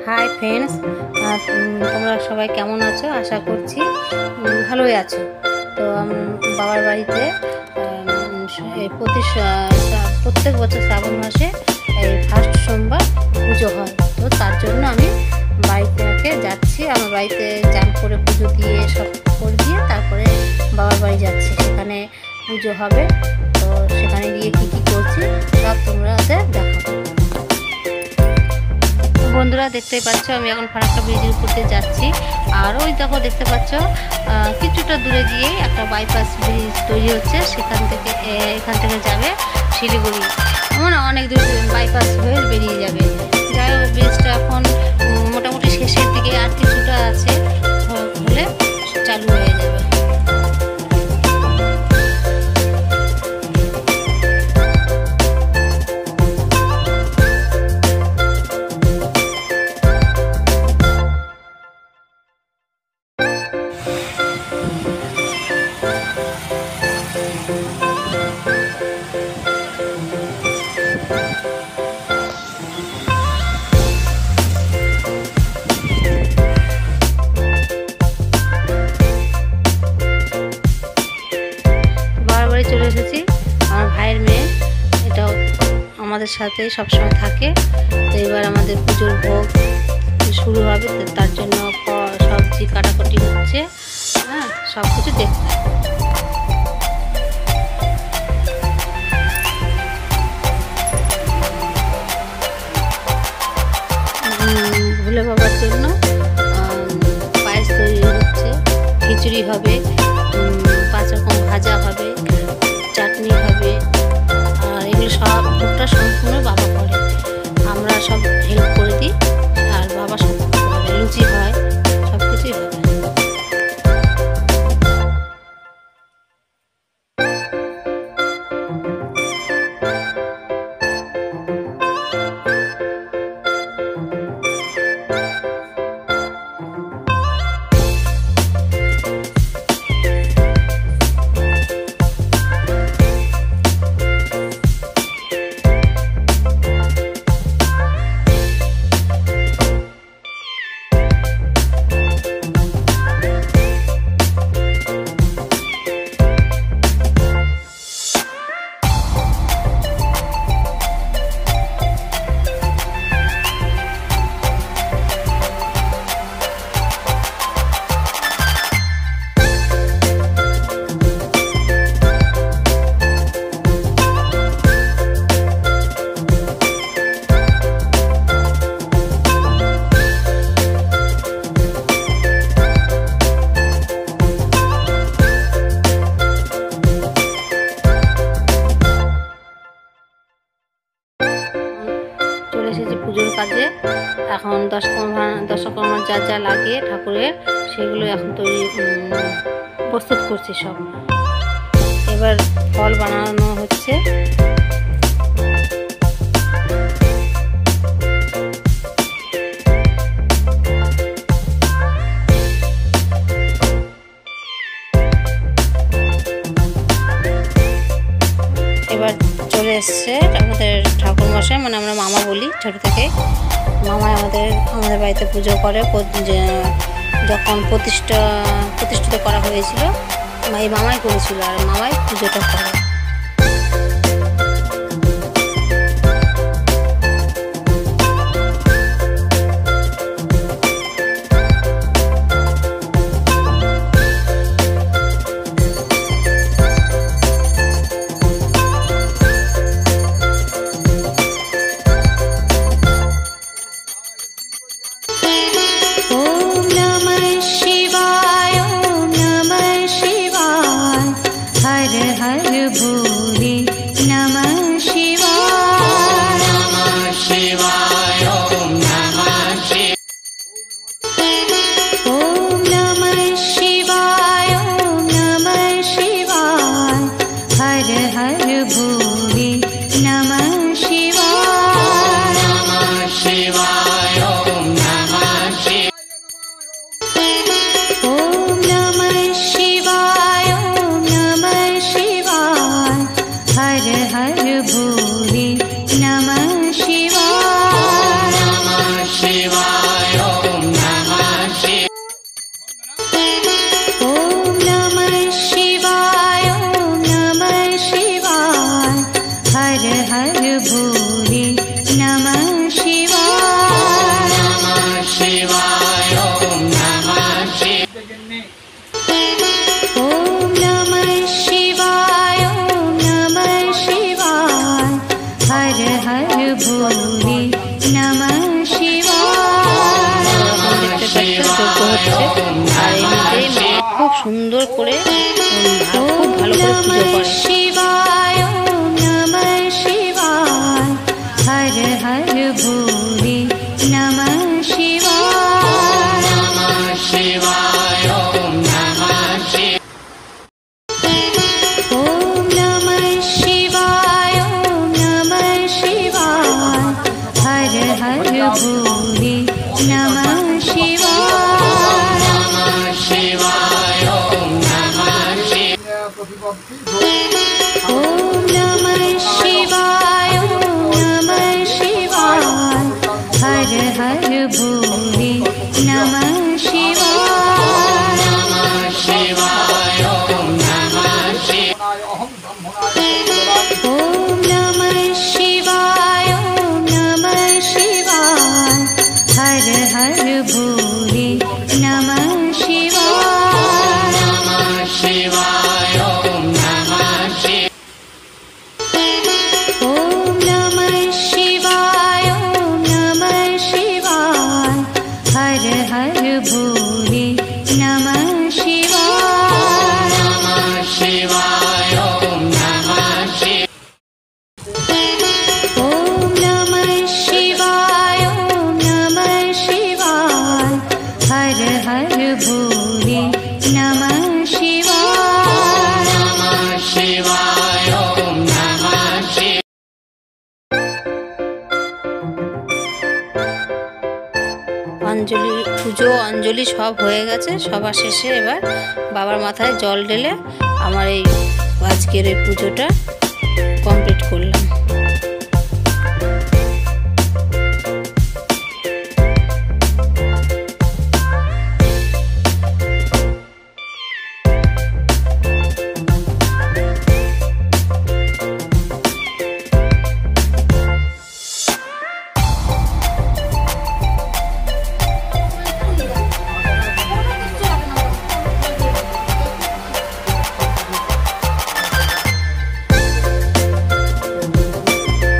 Hi friends, তোমরা সবাই কেমন আছো? আশা করছি ভালোই আছো। তো বাবার বাড়িতে প্রত্যেক বছর শ্রাবণ মাসে এই ফার্স্ট সোমবার পুজো হয়। তো তার জন্য আমি বাড়িতে যাচ্ছি। আমার বাড়িতে চান করে পুজো দিয়ে সব করে দিয়ে তারপরে বাবার বাড়ি যাচ্ছি, সেখানে পুজো হবে। তো সেখানে গিয়ে কী কী করছি সব তোমাদের দেখাবো। বন্ধুরা, দেখতেই পাচ্ছ আমি এখন ফারাক্কা ব্রিজের উপর দিয়ে যাচ্ছি। আর ওই দেখো, দেখতে পাচ্ছ কিছুটা দূরে গিয়েই একটা বাইপাস ব্রিজ তৈরি হচ্ছে। এখান থেকে যাবে শিলিগুড়ি, মানে অনেক দূর বাইপাস হয়ে বেরিয়ে যাবে। যাই হোক, ব্রিজটা এখন মোটামুটি শেষের দিকে, আর কিছুটা আছে, হলে চালু হয়ে যাবে। চলে এসেছি। আমার ভাইয়ের মেয়ে, এটাও আমাদের সাথেই সবসময় থাকে। তো এবার আমাদের পুজোর ভোগ শুরু হবে, তার জন্য সবজি কাটাকুটি হচ্ছে। হ্যাঁ, সব কিছু দেখতে ভোলে বাবার জন্য পায়েস তৈরি হচ্ছে, খিচুড়ি হবে, 5 রকম ভাজা হবে, চাটনি হবে। আর এগুলো সব ভোগটা সম্পূর্ণ বাবা করে, আমরা সব হেল্প করে দিই। আর বাবা সব করে, লুচি হয়, সব কিছুই হবে। চলে এসেছি পুজোর কাজে। এখন দশকর্মা যা যা লাগে ঠাকুরের, সেগুলো এখন প্রস্তুত করছি সব। এবার ফল বানানো হচ্ছে। এবার চলে এসছে আমাদের ঠাকুর মশাই, মানে আমরা মামা বলি ছোটো থেকে। মামাই আমাদের বাড়িতে পুজো করে। যখন প্রতিষ্ঠিত করা হয়েছিল, এই মামাই করেছিল, আর মামাই পুজোটা করে। हर হচ্ছে। আর এমনিতেই মা খুব সুন্দর করে খুব ভালো করে পুজো করে। हर हर भोले नमः शिवाय नमः शिवाय ओम नमः शिवाय ओम नमः शिवाय हर हर भोले नमः शिवाय नमः शिवाय ओम नमः ओम नमः शिवाय हर हर भोले नमः शिवाय नमः शिवाय ओम नमः ओम नमः शिवाय ओम नमः शिवाय हर हर भोले नमः शिवाय नमः शिवाय ओम नमः ओम नमः शिवाय ओम नमः शिवाय हर हर भोले नमः शिवाय नमः शिवाय ओम नमः ओम नमः शिवाय ओम नमः शिवाय हर हर भोले नमः शिवाय नमः शिवाय ओम नमः অঞ্জলি পুজো অঞ্জলি সব হয়ে গেছে। সবার শেষে এবার বাবার মাথায় জল ঢেলে আমার এই আজকের এই পুজোটা কমপ্লিট করলাম।